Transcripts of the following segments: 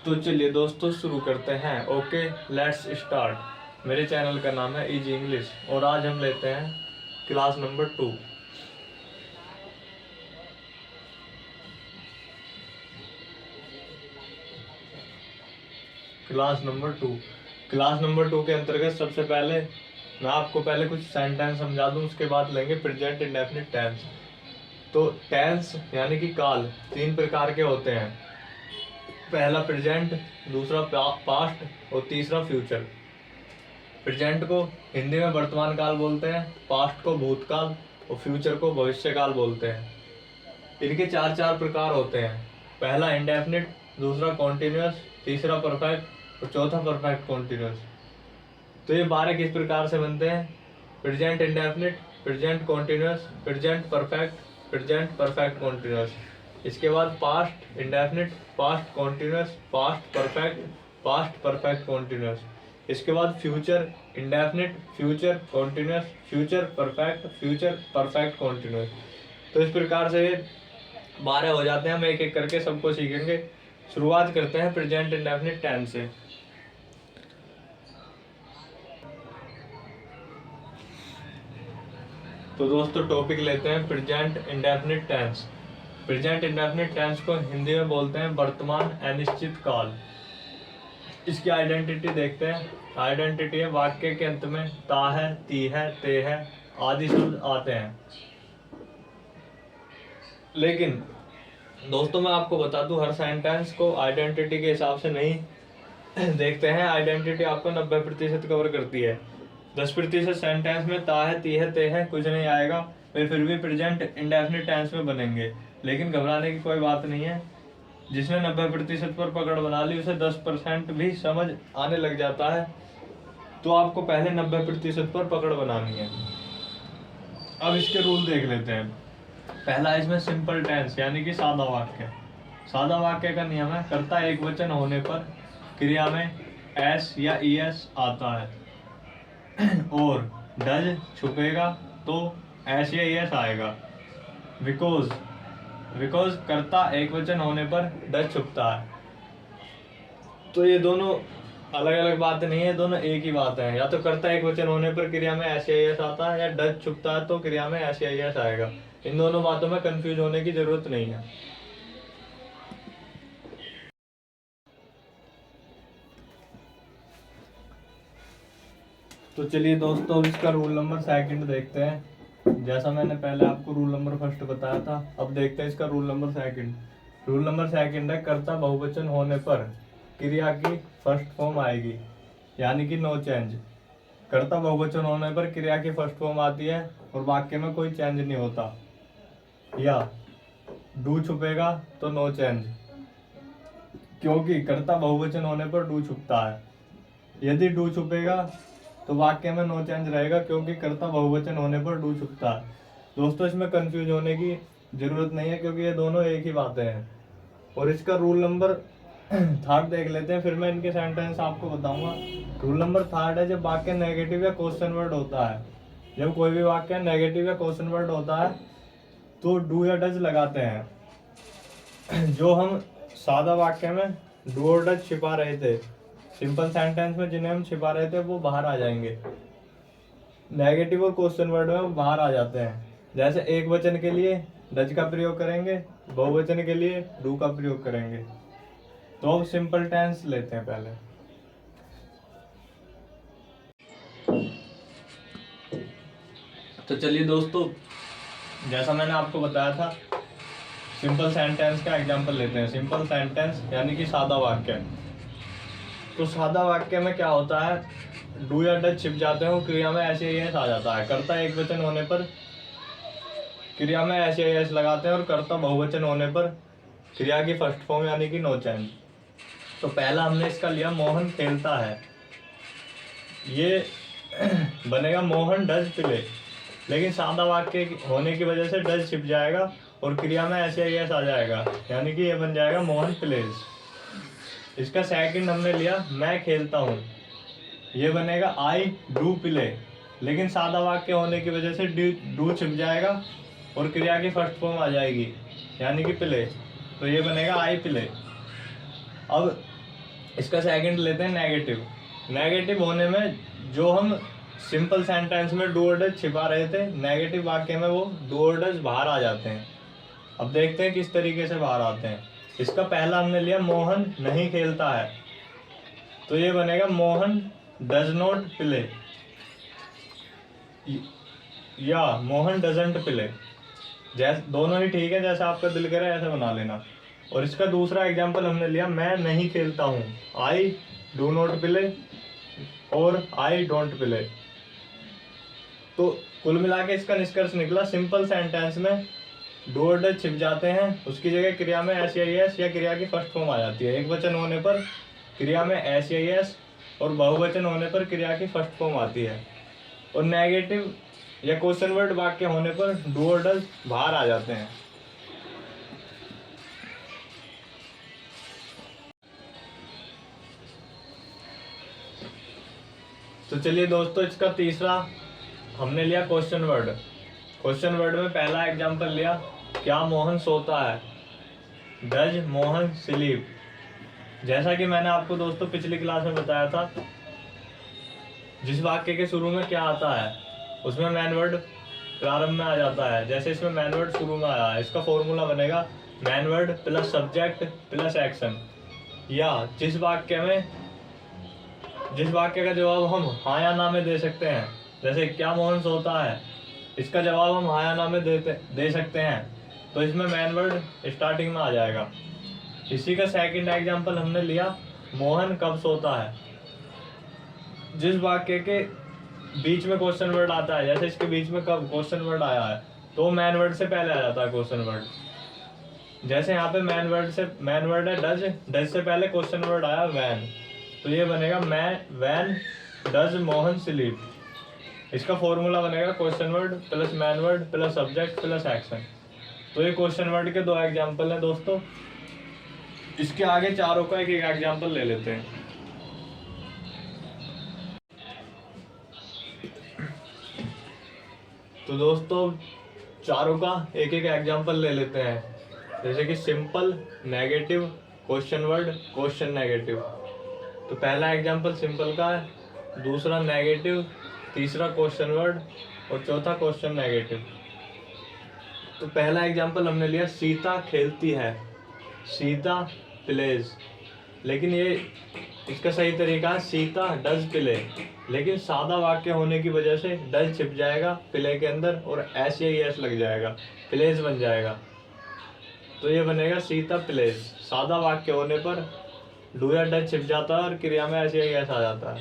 तो चलिए दोस्तों शुरू करते हैं। Okay, let's start. मेरे चैनल का नाम है इजी इंग्लिश और आज हम लेते हैं क्लास नंबर 2। क्लास नंबर 2 के अंतर्गत सबसे पहले मैं आपको पहले कुछ सेंटेंस समझा दूं, उसके बाद लेंगे प्रेजेंट इंडेफिनिट टेंस। तो टेंस यानी कि काल 3 प्रकार के होते हैं। पहला प्रेजेंट, दूसरा पास्ट और तीसरा फ्यूचर। प्रेजेंट को हिंदी में वर्तमान काल बोलते हैं, पास्ट को भूतकाल और फ्यूचर को भविष्य काल बोलते हैं। इनके चार चार प्रकार होते हैं। पहला इंडेफिनिट, दूसरा कॉन्टिन्यूअस, तीसरा परफेक्ट और चौथा परफेक्ट कॉन्टिन्यूअस। तो ये 12 किस प्रकार से बनते हैं? Present indefinite, present continuous, present perfect, present perfect continuous. इसके बाद past indefinite, past continuous, past perfect, past perfect continuous. इसके बाद future indefinite, future continuous, future perfect, future perfect continuous. तो इस प्रकार से 12 हो जाते हैं। हम एक एक करके सबको सीखेंगे। शुरुआत करते हैं प्रेजेंट इंडेफिनिट टेंस से। तो दोस्तों टॉपिक लेते हैं present indefinite tense. Present indefinite tense को हिंदी में बोलते हैं वर्तमान अनिश्चित काल। इसकी आइडेंटिटी देखते हैं। आइडेंटिटी है वाक्य के अंत में ता है, ती है, ते है आदि शब्द आते हैं। लेकिन दोस्तों मैं आपको बता दूं, हर सेंटेंस को आइडेंटिटी के हिसाब से नहीं देखते हैं। आइडेंटिटी आपको 90% कवर करती है। 10% सेंटेंस में ता है, ती है, ते है कुछ नहीं आएगा, वे फिर भी प्रेजेंट इंडेफिनिट टेंस में बनेंगे। लेकिन घबराने की कोई बात नहीं है। जिसने 90% पर पकड़ बना ली उसे 10% भी समझ आने लग जाता है। तो आपको पहले 90% पर पकड़ बनानी है। अब इसके रूल देख लेते हैं। पहला इसमें सिंपल टेंस यानी कि सादा वाक्य। सादा वाक्य का नियम है कर्ता एक वचन होने पर क्रिया में एस या ईएस आता है और डज छुपेगा तो एस या ईएस आएगा। बिकॉज कर्ता एक वचन होने पर डज छुपता है। तो ये दोनों अलग अलग बातें नहीं है, दोनों एक ही बात है। या तो कर्ता एक वचन होने पर क्रिया में एस या ईएस आता है, या डज छुपता है तो क्रिया में एस या ईएस आएगा। इन दोनों बातों में कंफ्यूज होने की जरूरत नहीं है। तो चलिए दोस्तों इसका रूल नंबर 2 देखते हैं। जैसा मैंने पहले आपको रूल नंबर 1 बताया था, अब देखते हैं इसका रूल नंबर 2। रूल नंबर 2 है कर्ता बहुवचन होने पर क्रिया की फर्स्ट फॉर्म आएगी, यानी कि नो चेंज। कर्ता बहुवचन होने पर क्रिया की फर्स्ट फॉर्म आती है और वाक्य में कोई चेंज नहीं होता। या डू छुपेगा तो नो चेंज, क्योंकि कर्ता बहुवचन होने पर डू छुपता है। यदि डू छुपेगा तो वाक्य में नो चेंज रहेगा, क्योंकि कर्ता बहुवचन होने पर डू छुपता है। दोस्तों इसमें कंफ्यूज होने की जरूरत नहीं है, क्योंकि ये दोनों एक ही बातें हैं। और इसका रूल नंबर 3 देख लेते हैं, फिर मैं इनके सेंटेंस आपको बताऊंगा। रूल नंबर 3 है जब वाक्य नेगेटिव या क्वेश्चन वर्ड होता है, जब कोई भी वाक्य नेगेटिव या क्वेश्चन वर्ड होता है तो डू या डज लगाते हैं। जो हम सादा वाक्य में डू और डज छिपा रहे थे, सिंपल सेंटेंस में जिन्हें हम छिपा रहे थे वो बाहर आ जाएंगे। नेगेटिव और क्वेश्चन वर्ड में वो बाहर आ जाते हैं। जैसे एक वचन के लिए डज का प्रयोग करेंगे, बहुवचन के लिए डू का प्रयोग करेंगे। तो अब सिंपल टेंस लेते हैं पहले। तो चलिए दोस्तों जैसा मैंने आपको बताया था, सिंपल सेंटेंस का एग्जांपल लेते हैं। सिंपल सेंटेंस यानी कि सादा वाक्य। तो सादा वाक्य में क्या होता है, डू या डज छिप जाते हैं और क्रिया में ऐसे ही एस आ जाता है। कर्ता एक वचन होने पर क्रिया में ऐसे ही एस लगाते हैं और कर्ता बहुवचन होने पर क्रिया की फर्स्ट फॉर्म यानी कि नो चेंज। तो पहला हमने इसका लिया मोहन खेलता है, ये बनेगा मोहन डज प्ले। लेकिन सादा वाक्य होने की वजह से डज छिप जाएगा और क्रिया में ऐसे ही एस आ जाएगा, यानी कि ये बन जाएगा मोहन प्लेज। इसका सेकंड हमने लिया मैं खेलता हूँ, ये बनेगा आई डू प्ले। लेकिन सादा वाक्य होने की वजह से डू छिप जाएगा और क्रिया की फर्स्ट फॉर्म आ जाएगी, यानी कि प्ले। तो ये बनेगा आई प्ले। अब इसका सेकंड लेते हैं नेगेटिव। नेगेटिव होने में जो हम सिंपल सेंटेंस में डू और डज छिपा रहे थे, नेगेटिव वाक्य में वो डू और डज बाहर आ जाते हैं। अब देखते हैं किस तरीके से बाहर आते हैं। इसका पहला हमने लिया मोहन नहीं खेलता है, तो ये बनेगा मोहन डज नॉट प्ले या मोहन डजंट प्ले। जैसे दोनों ही ठीक है, जैसा आपका दिल करे ऐसे बना लेना। और इसका दूसरा एग्जांपल हमने लिया मैं नहीं खेलता हूँ, आई डू नॉट प्ले और आई डोंट प्ले। तो कुल मिला के इसका निष्कर्ष निकला, सिंपल सेंटेंस में डू और डज छिप जाते हैं, उसकी जगह क्रिया में एस या एस या क्रिया की फर्स्ट फॉर्म आ जाती है। एक वचन होने पर क्रिया में एस या एस और बहुवचन होने पर क्रिया की फर्स्ट फॉर्म आती है। और नेगेटिव या क्वेश्चन वर्ड वाक्य होने पर डू और डज बाहर आ जाते हैं। तो चलिए दोस्तों, इसका तीसरा हमने लिया क्वेश्चन वर्ड। क्वेश्चन वर्ड में पहला एग्जांपल लिया, क्या मोहन सोता है, डज मोहन स्लीप। जैसा कि मैंने आपको दोस्तों पिछली क्लास में बताया था, जिस वाक्य के शुरू में क्या आता है उसमें मैन वर्ड प्रारंभ में आ जाता है। जैसे इसमें मैन वर्ड शुरू में आया है, इसका फॉर्मूला बनेगा man word plus subject plus action. या जिस वाक्य का जवाब हम हाँ या ना में दे सकते हैं, जैसे क्या मोहन सोता है, इसका जवाब हम हाँ या ना में दे सकते हैं, तो इसमें मैन वर्ड स्टार्टिंग में आ जाएगा। इसी का सेकंड एग्जांपल हमने लिया, मोहन कब सोता है। जिस वाक्य के बीच में क्वेश्चन वर्ड आता है, जैसे इसके बीच में कब क्वेश्चन वर्ड आया है, तो मैन वर्ड से पहले आ जाता है क्वेश्चन वर्ड। जैसे यहाँ पे मैन वर्ड है डज, डज से पहले क्वेश्चन वर्ड आया वैन, तो ये बनेगा वैन डज मोहन स्लीप। इसका फॉर्मूला बनेगा question word plus man word plus subject plus action. तो ये क्वेश्चन वर्ड के दो एग्जांपल हैं दोस्तों। इसके आगे चारों का एक एक एग्जांपल ले लेते हैं। तो दोस्तों चारों का एक एक एग्जांपल ले लेते हैं, जैसे कि simple, negative, question word, question negative. तो पहला एग्जांपल सिंपल का है, दूसरा नेगेटिव, तीसरा क्वेश्चन वर्ड और चौथा क्वेश्चन नेगेटिव। तो पहला एग्जांपल हमने लिया, सीता खेलती है, सीता प्लेज। लेकिन ये इसका सही तरीका है सीता डज प्ले, लेकिन सादा वाक्य होने की वजह से डज छिप जाएगा प्ले के अंदर और एस या एस लग जाएगा, प्लेज बन जाएगा। तो ये बनेगा सीता प्लेज। सादा वाक्य होने पर डू या डज छिप जाता है और क्रिया में एस या एस आ जाता है।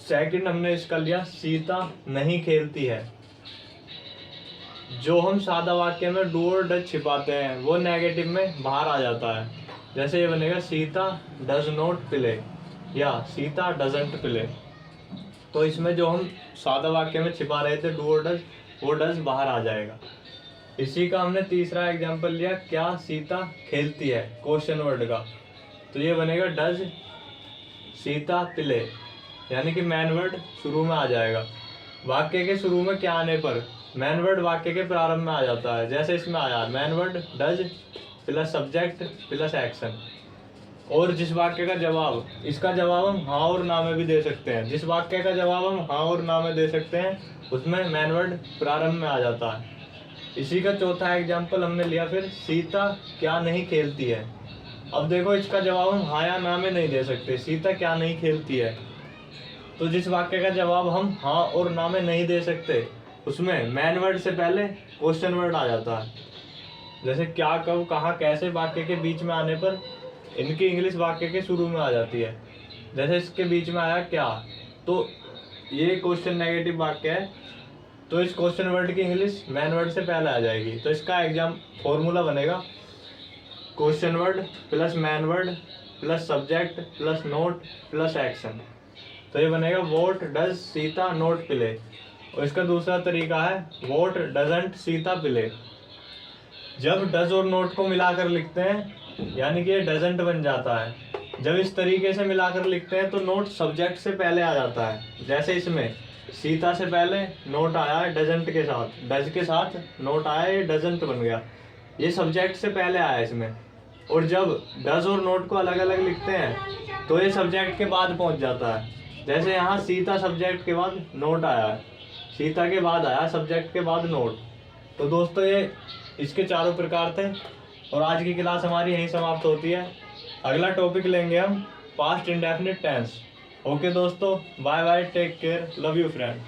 सेकंड हमने इसका लिया, सीता नहीं खेलती है। जो हम सादा वाक्य में डू और डज छिपाते हैं वो नेगेटिव में बाहर आ जाता है। जैसे ये बनेगा सीता डज नॉट प्ले या सीता डजंट प्ले। तो इसमें जो हम सादा वाक्य में छिपा रहे थे डू और डज, वो डज बाहर आ जाएगा। इसी का हमने तीसरा एग्जांपल लिया, क्या सीता खेलती है, क्वेश्चन वर्ड का। तो ये बनेगा डज सीता प्ले, यानी कि मैन वर्ड शुरू में आ जाएगा। वाक्य के शुरू में क्या आने पर मैन वर्ड वाक्य के प्रारंभ में आ जाता है। जैसे इसमें आया man word does plus subject plus action. और जिस वाक्य का जवाब, इसका जवाब हम हाँ और ना में भी दे सकते हैं। जिस वाक्य का जवाब हम हाँ और ना में दे सकते हैं उसमें मैन वर्ड प्रारंभ में आ जाता है। इसी का चौथा एग्जाम्पल हमने लिया फिर, सीता क्या नहीं खेलती है। अब देखो इसका जवाब हम हाँ या ना में नहीं दे सकते, सीता क्या नहीं खेलती है। तो जिस वाक्य का जवाब हम हाँ और ना में नहीं दे सकते उसमें मैन वर्ड से पहले क्वेश्चन वर्ड आ जाता है। जैसे क्या, कब, कहाँ, कैसे वाक्य के बीच में आने पर इनकी इंग्लिश वाक्य के शुरू में आ जाती है। जैसे इसके बीच में आया क्या, तो ये क्वेश्चन नेगेटिव वाक्य है, तो इस क्वेश्चन वर्ड की इंग्लिश मैन वर्ड से पहले आ जाएगी। तो इसका फॉर्मूला बनेगा question word plus man word plus subject plus note plus action. तो ये बनेगा what does Sita note play. और इसका दूसरा तरीका है वॉट डजंट सीता प्ले। जब डज और नोट को मिलाकर लिखते हैं यानी कि ये डजंट बन जाता है। जब इस तरीके से मिलाकर लिखते हैं तो नोट सब्जेक्ट से पहले आ जाता है। जैसे इसमें सीता से पहले नोट आया है डजंट के साथ, डज के साथ नोट आया, ये डजंट बन गया, ये सब्जेक्ट से पहले आया इसमें। और जब डज और नोट को अलग अलग लिखते हैं तो ये सब्जेक्ट के बाद पहुंच जाता है। जैसे यहाँ सीता सब्जेक्ट के बाद नोट आया है, सीता के बाद आया सब्जेक्ट के बाद नोट। तो दोस्तों ये इसके चारों प्रकार थे और आज की क्लास हमारी यहीं समाप्त होती है। अगला टॉपिक लेंगे हम पास्ट इंडेफिनिट टेंस। ओके दोस्तों, bye bye, take care, love you friend.